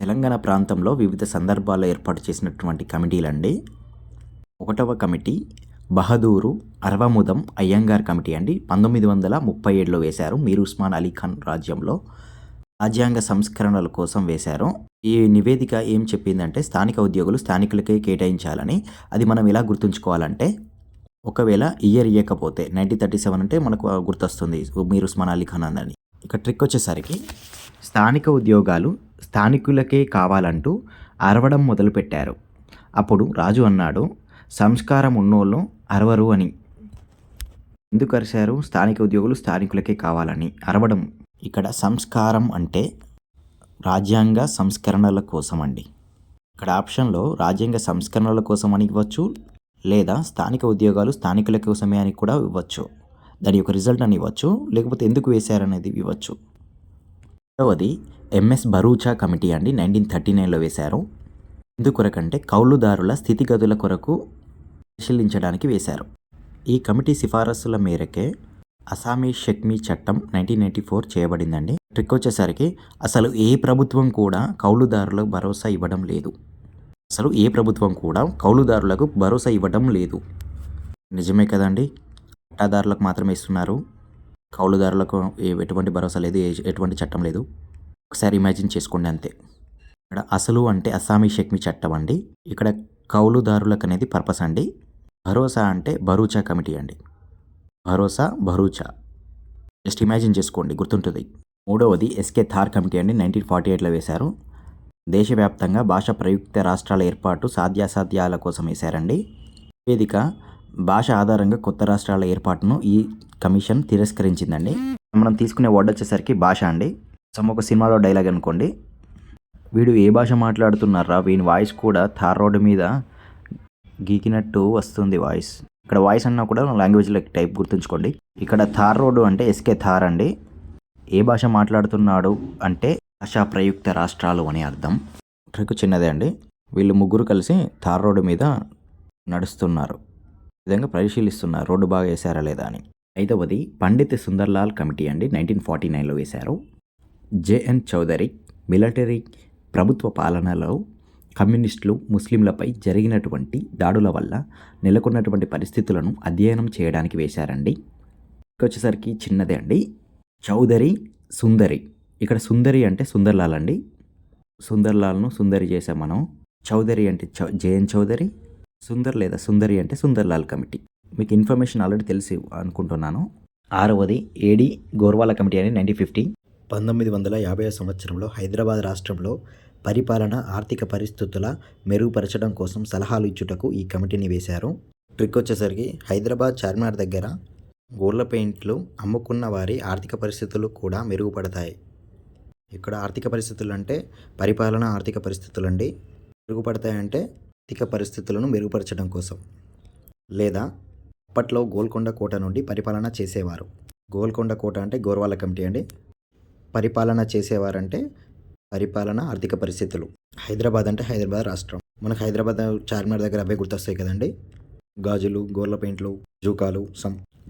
తెలంగాణ ప్రాంతంలో వివిధ సందర్భాల్లో ఏర్పాటు చేసినటువంటి కమిటీలండి. 1వ కమిటీ బహదూరు అర్వముదం అయ్యంగార్ కమిటీ అండి. 1937లో వేశారు. మీర్ ఉస్మాన్ అలీ ఖాన్ రాజ్యంలో రాజ్యాంగ సంస్కరణల కోసం వేశారు. ఈ నివేదిక ఏం చెప్పిందంటే స్థానిక ఉద్యోగులు స్థానికులకే కేటాయించాలని. అది మనం ఎలా గుర్తుంచుకోవాలంటే, ఒకవేళ ఇయర్ ఇవ్వకపోతే 1937 అంటే మనకు గుర్తొస్తుంది మీర్ ఉస్మాన్ అలీ ఖాన్ అని. ఇక ట్రిక్ వచ్చేసరికి స్థానిక ఉద్యోగాలు స్థానికులకే కావాలంటూ అరవడం మొదలుపెట్టారు. అప్పుడు రాజు అన్నాడు, సంస్కారం ఉన్నోళ్ళు అరవరు అని. ఎందుకు అరిశారు? స్థానిక ఉద్యోగులు స్థానికులకే కావాలని అరవడం. ఇక్కడ సంస్కారం అంటే రాజ్యాంగ సంస్కరణల కోసం అండి. ఇక్కడ ఆప్షన్లో రాజ్యాంగ సంస్కరణల కోసం అని ఇవ్వచ్చు, లేదా స్థానిక ఉద్యోగాలు స్థానికుల కోసమే అని కూడా ఇవ్వచ్చు. దాని యొక్క రిజల్ట్ అని ఇవ్వచ్చు, లేకపోతే ఎందుకు వేశారనేది ఇవ్వచ్చు. రెండవది ఎంఎస్ భరూచా కమిటీ అండి. 1939లో వేశారు. ఎందుకొరకంటే కౌలుదారుల స్థితిగతుల కొరకు పరిశీలించడానికి వేశారు. ఈ కమిటీ సిఫారసుల మేరకే అస్సామీ షెక్మీ చట్టం 1994 చేయబడిందండి. ట్రిక్ వచ్చేసరికి అసలు ఏ ప్రభుత్వం కూడా కౌలుదారులకు భరోసా ఇవ్వడం లేదు. భరోసా ఇవ్వడం లేదు. నిజమే కదండి. పట్టాదారులకు మాత్రమే ఇస్తున్నారు. కౌలుదారులకు ఎటువంటి భరోసా లేదు, ఎటువంటి చట్టం లేదు. ఒకసారి ఇమాజిన్ చేసుకోండి అంతే. ఇక్కడ అసలు అంటే అస్సామీ షెక్మీ చట్టం అండి. ఇక్కడ కౌలుదారులకు అనేది పర్పస్ అండి. భరోసా అంటే భరూచా కమిటీ అండి. భరూచా జస్ట్ ఇమాజిన్ చేసుకోండి, గుర్తుంటుంది. మూడవది ఎస్కే థార్ కమిటీ అండి. 1948లో వేశారు. దేశవ్యాప్తంగా భాష ప్రయుక్త రాష్ట్రాల ఏర్పాటు సాధ్యాసాధ్యాల కోసం వేశారండి. వేదిక భాష ఆధారంగా కొత్త రాష్ట్రాల ఏర్పాటును ఈ కమిషన్ తిరస్కరించిందండి. మనం తీసుకునే వర్డ్ వచ్చేసరికి భాష అండి. ఒక సినిమాలో డైలాగ్ అనుకోండి, వీడు ఏ భాష మాట్లాడుతున్నారా, వీని వాయిస్ కూడా థార్ రోడ్డు మీద గీకినట్టు వస్తుంది వాయిస్. ఇక్కడ వాయిస్ అన్నా కూడా లాంగ్వేజ్లో టైప్ గుర్తుంచుకోండి. ఇక్కడ థార్ రోడ్డు అంటే ఎస్కే థార్ అండి. ఏ భాష మాట్లాడుతున్నాడు అంటే భాషా ప్రయుక్త రాష్ట్రాలు అని అర్థం. ట్రిక్ చిన్నదే అండి. వీళ్ళు ముగ్గురు కలిసి థార్ రోడ్డు మీద నడుస్తున్నారు, విధంగా పరిశీలిస్తున్నారు రోడ్డు బాగా వేశారా లేదా అని. ఐదవది పండిత్ సుందర్లాల్ కమిటీ అండి. 1949లో వేశారు. జేఎన్ చౌదరి మిలిటరీ ప్రభుత్వ పాలనలో కమ్యూనిస్టులు ముస్లింలపై జరిగినటువంటి దాడుల వల్ల నెలకొన్నటువంటి పరిస్థితులను అధ్యయనం చేయడానికి వేశారండి. వచ్చేసరికి చిన్నదే అండి. చౌదరి సుందరి. ఇక్కడ సుందరి అంటే సుందర్లాల్ అండి. సుందర్లాల్ను సుందరి చేసాం మనం. చౌదరి అంటే జేఎన్ చౌదరి, లేదా సుందరి అంటే సుందర్లాల్ కమిటీ. మీకు ఇన్ఫర్మేషన్ ఆల్రెడీ తెలిసి అనుకుంటున్నాను. ఆరవది ఏడి గోర్వాల కమిటీ అని 1950. 1950 సంవత్సరంలో హైదరాబాద్ రాష్ట్రంలో పరిపాలన ఆర్థిక పరిస్థితుల మెరుగుపరచడం కోసం సలహాలు ఇచ్చుటకు ఈ కమిటీని వేశారు. ట్రిక్ వచ్చేసరికి హైదరాబాద్ చార్మినార్ దగ్గర గోర్ల పెయింట్లు అమ్ముకున్న వారి ఆర్థిక పరిస్థితులు కూడా మెరుగుపడతాయి. ఇక్కడ ఆర్థిక పరిస్థితులు అంటే పరిపాలన ఆర్థిక పరిస్థితులు అండి. మెరుగుపడతాయంటే ఆర్థిక పరిస్థితులను మెరుగుపరచడం కోసం. లేదా అప్పట్లో గోల్కొండ కోట నుండి పరిపాలన చేసేవారు. గోల్కొండ కోట అంటే గోర్వాల కమిటీ అండి. పరిపాలన చేసేవారంటే పరిపాలన ఆర్థిక పరిస్థితులు. హైదరాబాద్ అంటే హైదరాబాద్ రాష్ట్రం. మనకు హైదరాబాద్ చార్మినార్ దగ్గర అవే గుర్తొస్తాయి కదండి. గాజులు, గోర్ల పెయింట్లు, జూకాలు,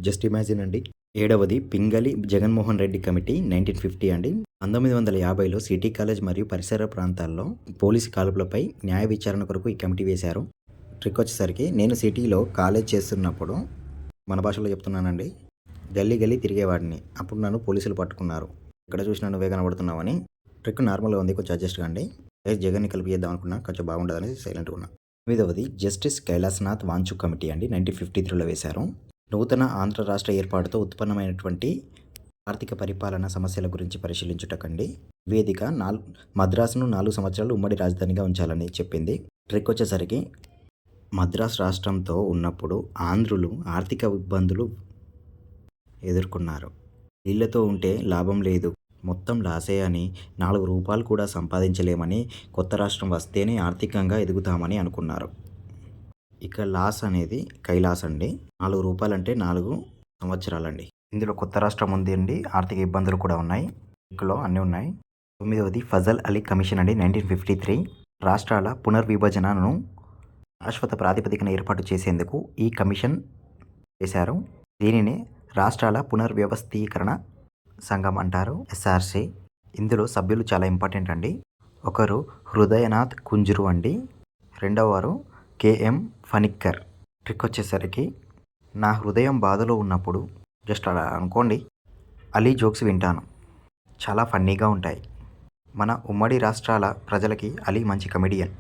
జస్ట్ ఇమాజిన్ అండి. ఏడవది పింగళి జగన్మోహన్ రెడ్డి కమిటీ 1950 అండి. 1950లో సిటీ కాలేజ్ మరియు పరిసర ప్రాంతాల్లో పోలీసు కాల్పులపై న్యాయ విచారణ కొరకు ఈ కమిటీ వేశారు. ట్రిక్ వచ్చేసరికి నేను సిటీలో కాలేజ్ చేస్తున్నప్పుడు, మన భాషలో చెప్తున్నానండి, గల్లీ తిరిగేవాడిని. అప్పుడు నన్ను పోలీసులు పట్టుకున్నారు. ఇక్కడ చూసినా నువ్వే కనబడుతున్నావని. ట్రిక్ నార్మల్గా ఉంది, కొంచెం అడ్జస్ట్ కండి. జగన్ని కలిపి చేద్దాం అనుకున్నా, కొంచెం బాగుండదని సైలెంట్గా ఉన్నా. 8వది జస్టిస్ కైలాసనాథ్ వాంచు కమిటీ అండి. 1953లో వేశారు. నూతన ఆంధ్ర రాష్ట్ర ఏర్పాటుతో ఉత్పన్నమైనటువంటి ఆర్థిక పరిపాలన సమస్యల గురించి పరిశీలించుటకండి. వేదిక మద్రాసును 4 సంవత్సరాలు ఉమ్మడి రాజధానిగా ఉంచాలని చెప్పింది. ట్రిక్ వచ్చేసరికి మద్రాసు రాష్ట్రంతో ఉన్నప్పుడు ఆంధ్రులు ఆర్థిక ఇబ్బందులు ఎదుర్కొన్నారు. వీళ్ళతో ఉంటే లాభం లేదు, మొత్తం లాసే అని, 4 రూపాయలు కూడా సంపాదించలేమని, కొత్త రాష్ట్రం వస్తేనే ఆర్థికంగా ఎదుగుతామని అనుకున్నారు. ఇక లాస్ అనేది కైలాస్ అండి. 4 రూపాయలు అంటే 4 సంవత్సరాలండి. ఇందులో కొత్త రాష్ట్రం ఉంది అండి, ఆర్థిక ఇబ్బందులు కూడా ఉన్నాయి, ఇందులో అన్నీ ఉన్నాయి. 9వది ఫజల్ అలీ కమిషన్ అండి. 1953 రాష్ట్రాల పునర్విభజనను శాశ్వత ప్రాతిపదికన ఏర్పాటు చేసేందుకు ఈ కమిషన్ వేశారు. దీనిని రాష్ట్రాల పునర్వ్యవస్థీకరణ సంఘం అంటారు, ఎస్ఆర్సి. ఇందులో సభ్యులు చాలా ఇంపార్టెంట్ అండి. ఒకరు హృదయనాథ్ కుంజురు అండి. రెండవ వారు కేఎం ఫణిక్కర్. ట్రిక్ వచ్చేసరికి నా హృదయం బాధలో ఉన్నప్పుడు జస్ట్ అలా అనుకోండి, అలీ జోక్స్ వింటాను. చాలా ఫన్నీగా ఉంటాయి. మన ఉమ్మడి రాష్ట్రాల ప్రజలకి అలీ మంచి కమెడియన్.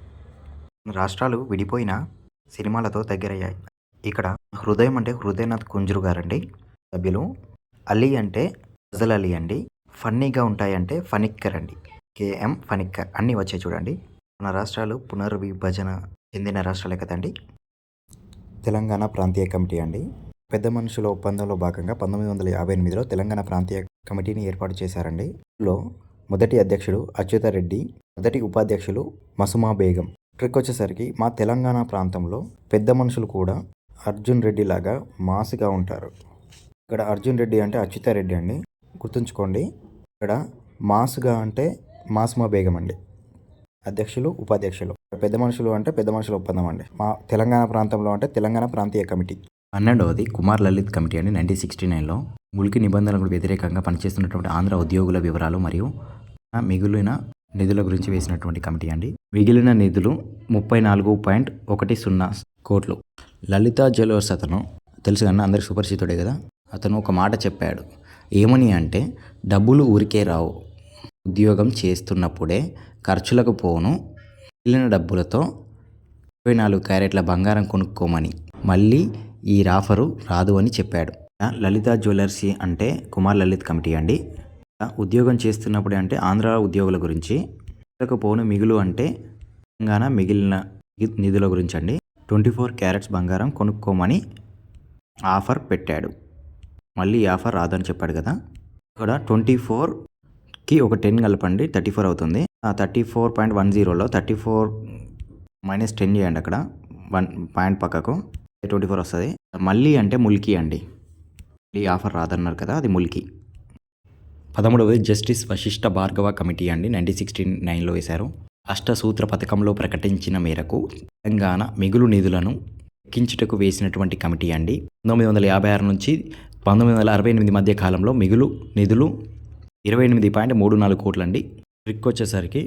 రాష్ట్రాలు విడిపోయిన సినిమాలతో దగ్గరయ్యాయి. ఇక్కడ హృదయం అంటే హృదయనాథ్ కుంజురు గారండి సభ్యులు. అలీ అంటే ఫజల్ అలీ అండి. ఫన్నీగా ఉంటాయంటే ఫణిక్కర్ అండి. కేఎం ఫణిక్కర్ అన్నీ వచ్చాయి చూడండి. మన రాష్ట్రాలు పునర్విభజన చెందిన రాష్ట్రాలే కదండి. తెలంగాణ ప్రాంతీయ కమిటీ అండి. పెద్ద మనుషుల ఒప్పందంలో భాగంగా 1958లో తెలంగాణ ప్రాంతీయ కమిటీని ఏర్పాటు చేశారండి. ఇందులో మొదటి అధ్యక్షుడు అచ్యుతారెడ్డి, మొదటి ఉపాధ్యక్షులు మసుమా బేగం. ట్రిక్ వచ్చేసరికి మా తెలంగాణ ప్రాంతంలో పెద్ద మనుషులు కూడా అర్జున్ రెడ్డి లాగా మాస్గా ఉంటారు. ఇక్కడ అర్జున్ రెడ్డి అంటే అచ్యుతారెడ్డి అండి, గుర్తుంచుకోండి. ఇక్కడ మాస్గా అంటే మాసుమా బేగం అండి, అధ్యక్షులు ఉపాధ్యక్షులు. పెద్ద మనుషులు అంటే పెద్ద మనుషుల ఒప్పందం అండి. మా తెలంగాణ ప్రాంతంలో అంటే తెలంగాణ ప్రాంతీయ కమిటీ. 12వది కుమార్ లలిత్ కమిటీ అండి. 1969లో ముల్కీ నిబంధనలకు వ్యతిరేకంగా పనిచేస్తున్నటువంటి ఆంధ్ర ఉద్యోగుల వివరాలు మరియు మిగిలిన నిధుల గురించి వేసినటువంటి కమిటీ అండి. మిగిలిన నిధులు 34.10 కోట్లు. లలితా జ్యువెలర్స్ అతను తెలుసు కన్నా అందరికి సుపరిచితుడే కదా. అతను ఒక మాట చెప్పాడు. ఏమని అంటే, డబ్బులు ఊరికే రావు, ఉద్యోగం చేస్తున్నప్పుడే ఖర్చులకు పోను, మిగిలిన డబ్బులతో 24 క్యారెట్ల బంగారం కొనుక్కోమని. మళ్ళీ ఈ ఆఫరు రాదు అని చెప్పాడు. లలితా జ్యువెలర్స్ అంటే కుమార్ లలిత్ కమిటీ అండి. ఉద్యోగం చేస్తున్నప్పుడే అంటే ఆంధ్ర ఉద్యోగుల గురించి. పోను మిగులు అంటే తెలంగాణ మిగిలిన నిధుల గురించి అండి. 24 క్యారెట్స్ బంగారం కొనుక్కోమని ఆఫర్ పెట్టాడు. మళ్ళీ ఈ ఆఫర్ రాదని చెప్పాడు కదా. ఇక్కడ 24కి ఒక 10 కలపండి, 34 అవుతుంది. ఆ 34.10లో 34 - 10 చేయండి. అక్కడ 1 పాయింట్ పక్కకు 24 వస్తుంది. మళ్ళీ అంటే ముల్కీ అండి. ఈ ఆఫర్ రాదన్నారు కదా, అది ముల్కీ. 13వది జస్టిస్ వశిష్ఠ భార్గవ కమిటీ అండి. 1969లో వేశారు. అష్టసూత్ర పథకంలో ప్రకటించిన మేరకు తెలంగాణ మిగులు నిధులను ఎక్కించుటకు వేసినటువంటి కమిటీ అండి. 1956 నుంచి 1968 మధ్య కాలంలో మిగులు నిధులు 28.34 కోట్లు అండి. ట్రిక్ వచ్చేసరికి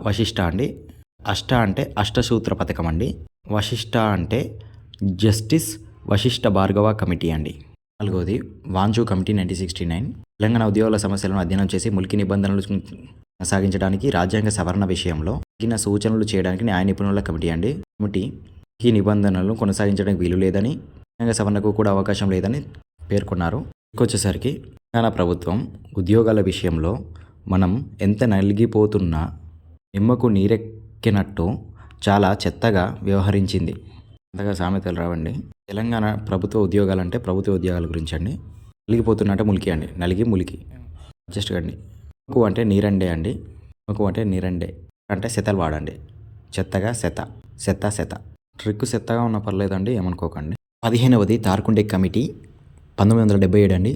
వశిష్ఠ అండి. అంటే అష్టసూత్ర పథకం అండి. వశిష్ఠ అంటే జస్టిస్ వశిష్ఠ భార్గవ కమిటీ అండి. 4వది వాంచు కమిటీ 1969. తెలంగాణ ఉద్యోగుల సమస్యలను అధ్యయనం చేసి ముల్కీ నిబంధనలు కొనసాగించడానికి రాజ్యాంగ సవరణ విషయంలో తగిన సూచనలు చేయడానికి న్యాయ నిపుణుల కమిటీ అండి. కమిటీ ఈ నిబంధనలను కొనసాగించడానికి వీలు లేదని, రాజ్యాంగ సవరణకు కూడా అవకాశం లేదని పేర్కొన్నారు. వచ్చేసరికి తెలంగాణ ప్రభుత్వం ఉద్యోగాల విషయంలో మనం ఎంత నలిగిపోతున్నా నిమ్మకు నీరెక్కినట్టు చాలా చెత్తగా వ్యవహరించింది. అంతగా సామెతలు రావండి. తెలంగాణ ప్రభుత్వ ఉద్యోగాలంటే ప్రభుత్వ ఉద్యోగాల గురించి అండి. నలిగిపోతున్నట్టే ముల్కీ అండి. నలిగి ములికి అడ్జస్ట్ కండి. ముక్కు అంటే నీరండే అండి. ముక్కు అంటే నీరండే అంటే సెతలు వాడండి. చెత్తగా సెత. ట్రిక్ సెత్తగా ఉన్న పర్లేదండి, ఏమనుకోకండి. 15వది తార్కుండే కమిటీ 1977 అండి.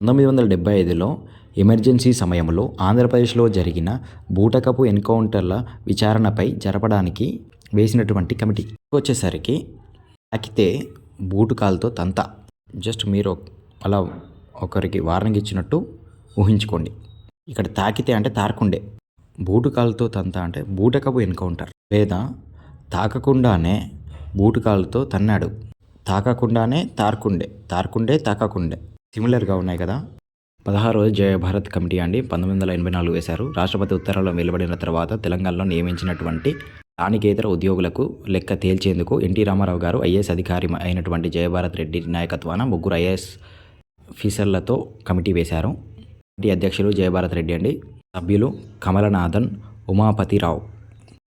1975లో ఎమర్జెన్సీ సమయంలో ఆంధ్రప్రదేశ్లో జరిగిన బూటకపు ఎన్కౌంటర్ల విచారణపై జరపడానికి వేసినటువంటి కమిటీ. వచ్చేసరికి తాకితే బూటుకాలతో తంత. జస్ట్ మీరు అలా ఒకరికి వార్నింగ్ ఇచ్చినట్టు ఊహించుకోండి. ఇక్కడ తాకితే అంటే తార్కుండే, బూటుకాలతో తంత అంటే బూటకపు ఎన్కౌంటర్, లేదా తాకకుండానే బూటుకాలతో తన్నాడు, తాకకుండానే తాకకుండే సిమిలర్గా ఉన్నాయి కదా. 16వది జయ భారత్ కమిటీ అండి. 1984 వేశారు. రాష్ట్రపతి ఉత్తర్వులు వెలువడిన తర్వాత తెలంగాణలో నియమించినటువంటి స్థానికేతర ఉద్యోగులకు లెక్క తేల్చేందుకు ఎన్టీ రామారావు గారు ఐఏఎస్ అధికారి అయినటువంటి జయభారత్ రెడ్డి నాయకత్వాన 3 ఐఏఎస్ ఆఫీసర్లతో కమిటీ వేశారు. కమిటీ అధ్యక్షులు జయభారత్ రెడ్డి అండి. సభ్యులు కమలనాథన్, ఉమాపతిరావు.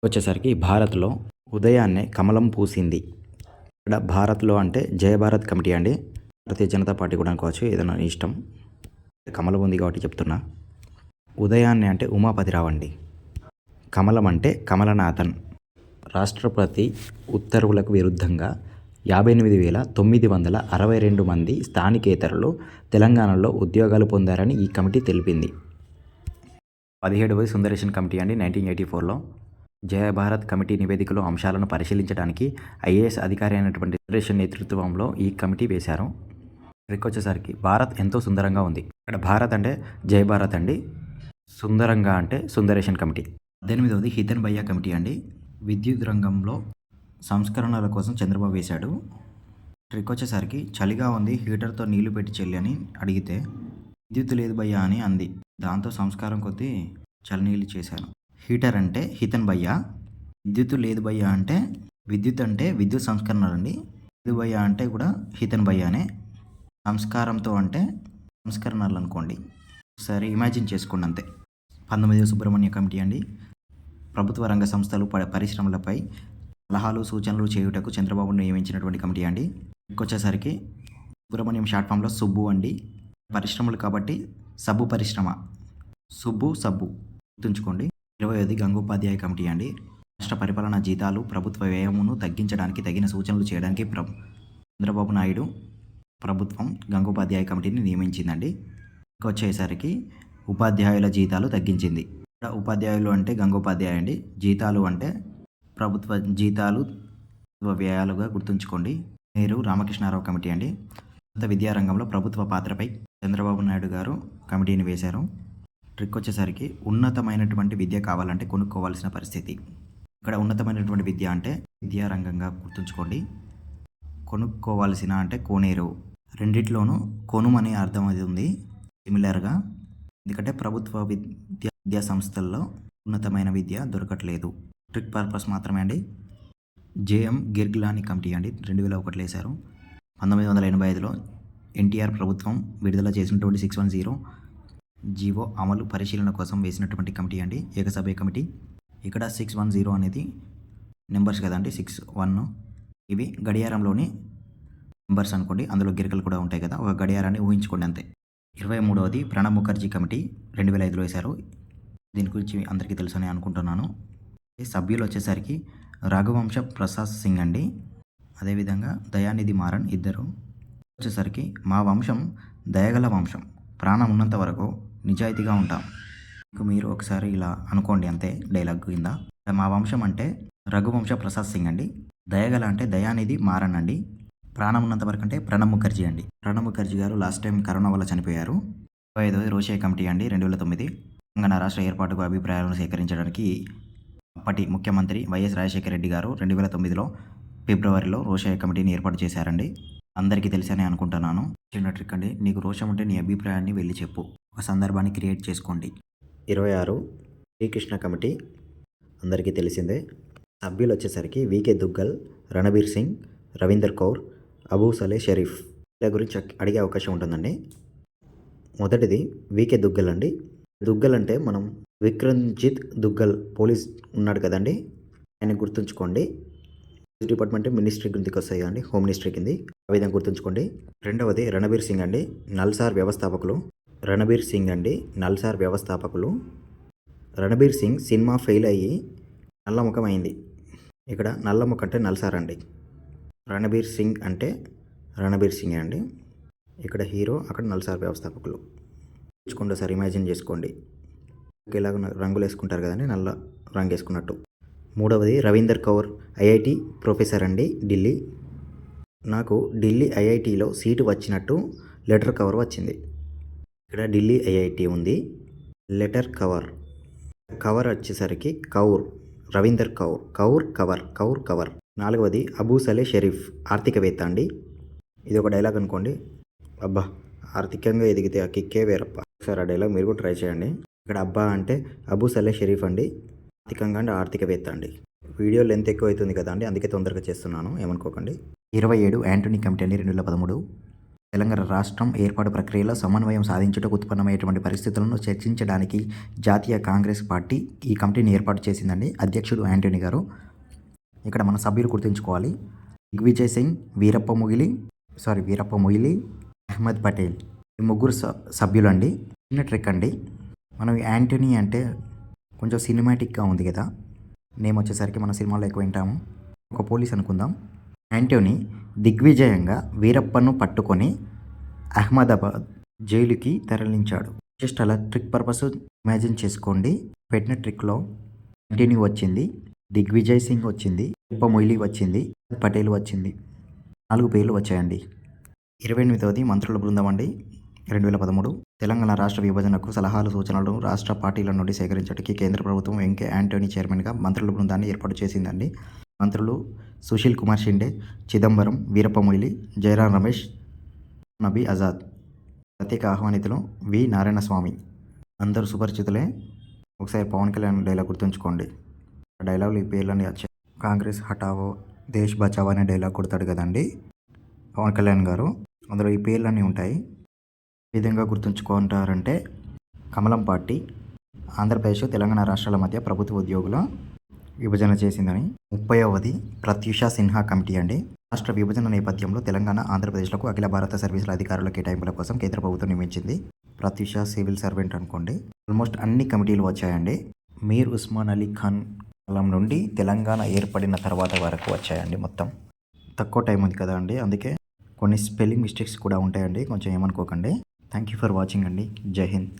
వచ్చేసరికి భారత్లో ఉదయాన్నే కమలం పూసింది. ఇక్కడ భారత్లో అంటే జయభారత్ కమిటీ అండి. భారతీయ జనతా పార్టీ కూడా అనుకోవచ్చు, ఏదైనా ఇష్టం. కమలం ఉంది కాబట్టి చెప్తున్నా. ఉదయాన్నే అంటే ఉమాపతిరావు అండి. కమలం అంటే కమలనాథన్. రాష్ట్రపతి ఉత్తర్వులకు విరుద్ధంగా 58,962 మంది స్థానికేతరులు తెలంగాణలో ఉద్యోగాలు పొందారని ఈ కమిటీ తెలిపింది. 17వది సుందరేషన్ కమిటీ అండి. 1984లో జయభారత్ కమిటీ నివేదికలో అంశాలను పరిశీలించడానికి ఐఏఎస్ అధికారి అయినటువంటి సుందరేషన్ నేతృత్వంలో ఈ కమిటీ వేశారు. ఇక్కడికి వచ్చేసరికి భారత్ ఎంతో సుందరంగా ఉంది. ఇక్కడ భారత్ అంటే జయభారత్ అండి, సుందరంగా అంటే సుందరేషన్ కమిటీ. 18వది హితన్ భయ్యా కమిటీ అండి. విద్యుత్ రంగంలో సంస్కరణల కోసం చంద్రబాబు వేశాడు. ట్రిక్ వచ్చేసరికి చలిగా ఉంది హీటర్తో నీళ్లు పెట్టి చెల్లి అని అడిగితే విద్యుత్ లేదు భయ్యా అని అంది. దాంతో సంస్కారం కొద్దీ చలినీళ్ళు చేశాను. హీటర్ అంటే హితన్ భయ్యా, విద్యుత్ లేదు భయ్యా అంటే విద్యుత్ సంస్కరణలండి. లేదు భయ్యా అంటే కూడా హితన్ భయ్యానే. సంస్కారంతో అంటే సంస్కరణలు అనుకోండి. ఒకసారి ఇమాజిన్ చేసుకోండి అంతే. 19వ సుబ్రహ్మణ్య కమిటీ అండి. ప్రభుత్వ రంగ సంస్థలు పరిశ్రమలపై సలహాలు సూచనలు చేయుటకు చంద్రబాబు నియమించినటువంటి కమిటీ అండి. వచ్చేసరికి సుబ్రహ్మణ్యం షార్ట్ ఫామ్లో సుబ్బు అండి. పరిశ్రమలు కాబట్టి సబ్బు పరిశ్రమ, సబ్బు గుర్తుంచుకోండి. 20వది గంగోపాధ్యాయ కమిటీ అండి. రాష్ట్ర పరిపాలనా జీతాలు ప్రభుత్వ వ్యయమును తగ్గించడానికి తగిన సూచనలు చేయడానికి చంద్రబాబు నాయుడు ప్రభుత్వం గంగోపాధ్యాయ కమిటీని నియమించిందండి. వచ్చేసరికి ఉపాధ్యాయుల జీతాలు తగ్గించింది. ఉపాధ్యాయులు అంటే గంగోపాధ్యాయ అండి. జీతాలు అంటే ప్రభుత్వ జీతాలు వ్యయాలుగా గుర్తుంచుకోండి. మీరు రామకృష్ణారావు కమిటీ అండి. ఉన్నత విద్యారంగంలో ప్రభుత్వ పాత్రపై చంద్రబాబు నాయుడు గారు కమిటీని వేశారు. ట్రిక్ వచ్చేసరికి ఉన్నతమైనటువంటి విద్య కావాలంటే కొనుక్కోవాల్సిన పరిస్థితి. ఇక్కడ ఉన్నతమైనటువంటి విద్య అంటే విద్యారంగంగా గుర్తుంచుకోండి. కొనుక్కోవాల్సిన అంటే కోనేరు. రెండిట్లోనూ కొనుము అనే అర్థం అది ఉంది సిమిలర్గా. ఎందుకంటే ప్రభుత్వ విద్యా సంస్థల్లో ఉన్నతమైన విద్య దొరకట్లేదు. ట్రిక్ పర్పస్ మాత్రమే అండి. జేఎం గిర్గిలాని కమిటీ అండి. 2001లో వేశారు. 1985లో ఎన్టీఆర్ ప్రభుత్వం విడుదల చేసినటువంటి 610 జీవో అమలు పరిశీలన కోసం వేసినటువంటి కమిటీ అండి. ఏకసభ్య కమిటీ. ఇక్కడ 610 అనేది నెంబర్స్ కదండి. 61 ఇవి గడియారంలోని నెంబర్స్ అనుకోండి. అందులో గిరికలు కూడా ఉంటాయి కదా, ఒక గడియారాన్ని ఊహించుకోండి అంతే. 23వది ప్రణబ్ ముఖర్జీ కమిటీ 2005లో వేశారు. దీని గురించి అందరికీ తెలుసని అనుకుంటున్నాను. సభ్యులు వచ్చేసరికి రఘువంశ ప్రసాద్ సింగ్ అండి. అదేవిధంగా దయానిధి మారన్ ఇద్దరు. వచ్చేసరికి మా వంశం దయగల వంశం, ప్రాణం ఉన్నంత వరకు నిజాయితీగా ఉంటాం. మీరు ఒకసారి ఇలా అనుకోండి అంతే డైలాగ్ కింద. మా వంశం అంటే రఘువంశ ప్రసాద్ సింగ్ అండి. దయగల అంటే దయానిధి మారన్ అండి. ప్రాణం ఉన్నంత వరకు అంటే ప్రణబ్ ముఖర్జీ అండి. ప్రణబ్ ముఖర్జీ గారు లాస్ట్ టైం కరోనా వల్ల చనిపోయారు. 25వది రోషయ్య కమిటీ అండి. 2009 తెలంగాణ రాష్ట్ర ఏర్పాటుకు అభిప్రాయాలను సేకరించడానికి అప్పటి ముఖ్యమంత్రి వైఎస్ రాజశేఖర రెడ్డి గారు 2009లో ఫిబ్రవరిలో రోషయ్య కమిటీని ఏర్పాటు చేశారండి. అందరికీ తెలిసనే అనుకుంటున్నాను. చిన్న ట్రిక్ అండి. నీకు రోషం ఉంటే నీ అభిప్రాయాన్ని వెళ్ళి చెప్పు. ఒక సందర్భాన్ని క్రియేట్ చేసుకోండి. 26 శ్రీకృష్ణ కమిటీ అందరికీ తెలిసిందే. సభ్యులు వచ్చేసరికి వికే దుగ్గల్, రణబీర్ సింగ్, రవీందర్ కౌర్, అబూ సలే షరీఫ్. ఇలా గురించి అడిగే అవకాశం ఉంటుందండి. మొదటిది వికే దుగ్గల్ అండి. దుగ్గల్ అంటే మనం విక్రమ్జిత్ దుగ్గల్ పోలీస్ ఉన్నాడు కదండి, ఆయన గుర్తుంచుకోండి. డిపార్ట్మెంట్ మినిస్ట్రీ కిందకి వస్తాయి అండి, హోమ్ మినిస్ట్రీ కింది. ఆ విధంగా గుర్తుంచుకోండి. రెండవది రణబీర్ సింగ్ అండి. నల్సార్ వ్యవస్థాపకులు. రణబీర్ సింగ్ అండి నల్సార్ వ్యవస్థాపకులు. రణబీర్ సింగ్ సినిమా ఫెయిల్ అయ్యి నల్లముఖం అయింది. ఇక్కడ నల్లముఖం అంటే నల్సార్ అండి. రణబీర్ సింగ్ అంటే రణబీర్ సింగ్ అండి. ఇక్కడ హీరో, అక్కడ నల్సార్ వ్యవస్థాపకులు. చూసుకోండి సార్, ఇమాజిన్ చేసుకోండి. ఇలాగ రంగులు వేసుకుంటారు కదండి, నల్ల రంగు వేసుకున్నట్టు. మూడవది రవీందర్ కౌర్, ఐఐటి ప్రొఫెసర్ అండి, ఢిల్లీ. నాకు ఢిల్లీ ఐఐటిలో సీటు వచ్చినట్టు లెటర్ కవర్ వచ్చింది. ఇక్కడ ఢిల్లీ ఐఐటి ఉంది, లెటర్ కవర్ వచ్చేసరికి కౌర్, రవీందర్ కౌర్ కవర్. నాలుగవది అబూ సలే షరీఫ్, ఆర్థికవేత్త అండి. ఇది ఒక డైలాగ్ అనుకోండి. అబ్బా ఆర్థికంగా ఎదిగితే ఆ కిక్కే వేరప్ప. ఒకసారి ఆ డైలాగ్ మీరు కూడా ట్రై చేయండి. ఇక్కడ అబ్బా అంటే అబూ సలే షరీఫ్ అండి, ఆర్థికంగా అంటే ఆర్థికవేత్త అండి. వీడియో లెంత్ ఎక్కువ అవుతుంది కదా అండి, అందుకే తొందరగా చేస్తున్నాను, ఏమనుకోకండి. 27 యాంటోనీ కమిటీ అండి. 2013 తెలంగాణ రాష్ట్రం ఏర్పాటు ప్రక్రియలో సమన్వయం సాధించుటకు ఉత్పన్నమయ్యేటువంటి పరిస్థితులను చర్చించడానికి జాతీయ కాంగ్రెస్ పార్టీ ఈ కమిటీని ఏర్పాటు చేసిందండి. అధ్యక్షుడు యాంటోనీ గారు. ఇక్కడ మన సభ్యులు గుర్తుంచుకోవాలి. దిగ్విజయ్ సింగ్, వీరప్ప మొయిలీ, అహ్మద్ పటేల్. ఈ ముగ్గురు సభ్యులు అండి. చిన్న ట్రిక్ అండి. మనం యాంటోనీ అంటే కొంచెం సినిమాటిక్గా ఉంది కదా, నేమ్ వచ్చేసరికి మన సినిమాలో ఎక్కువ వింటాము. ఒక పోలీస్ అనుకుందాం. యాంటోనీ దిగ్విజయంగా వీరప్పను పట్టుకొని అహ్మదాబాద్ జైలుకి తరలించాడు. జస్ట్ అలా ట్రిక్ పర్పస్ ఇమాజిన్ చేసుకోండి. పెట్టిన ట్రిక్లో యాంటోనీ వచ్చింది, దిగ్విజయ్ సింగ్ వచ్చింది, వీరప్ప మొయిలీ వచ్చింది, పటేల్ వచ్చింది. 4 పేర్లు వచ్చాయండి. 28వది మంత్రుల బృందం అండి. 2013 తెలంగాణ రాష్ట్ర విభజనకు సలహాలు సూచనలు రాష్ట్ర పార్టీల నుండి సేకరించడానికి కేంద్ర ప్రభుత్వం వెంకే యాంటోనీ చైర్మన్గా మంత్రుల బృందాన్ని ఏర్పాటు చేసిందండి. మంత్రులు సుశీల్ కుమార్ షిండే, చిదంబరం, వీరప్ప మొయిలీ, జయరాం రమేష్, నబీ ఆజాద్. ప్రత్యేక ఆహ్వానితులు వి నారాయణస్వామి. అందరూ సుపరిచితులే. ఒకసారి పవన్ కళ్యాణ్ డైలాగ్ గుర్తుంచుకోండి. ఆ డైలాగులు ఈ పేర్లన్నీ వచ్చాయి. కాంగ్రెస్ హటావో దేశ్ బచావో అనే డైలాగ్ కొడతాడు కదండి పవన్ కళ్యాణ్ గారు. అందులో ఈ పేర్లన్నీ ఉంటాయి. ఏ విధంగా గుర్తుంచుకుంటారంటే కమలం పార్టీ ఆంధ్రప్రదేశ్, తెలంగాణ రాష్ట్రాల మధ్య ప్రభుత్వ ఉద్యోగుల విభజన చేసిందని. 30వది ప్రత్యూష సిన్హా కమిటీ అండి. రాష్ట్ర విభజన నేపథ్యంలో తెలంగాణ, ఆంధ్రప్రదేశ్లకు అఖిల భారత సర్వీసుల అధికారుల కేటాయింపుల కోసం కేంద్ర ప్రభుత్వం నియమించింది. ప్రత్యూష సివిల్ సర్వెంట్ అనుకోండి. ఆల్మోస్ట్ అన్ని కమిటీలు వచ్చాయండి. మీర్ ఉస్మాన్ అలీ ఖాన్ కాలం నుండి తెలంగాణ ఏర్పడిన తర్వాత వరకు వచ్చాయండి. మొత్తం తక్కువ టైం ఉంది కదా అండి, అందుకే కొన్ని స్పెల్లింగ్ మిస్టేక్స్ కూడా ఉంటాయండి, కొంచెం ఏమనుకోకండి. థ్యాంక్ యూ ఫర్ వాచింగ్ అండి. జై హింద్.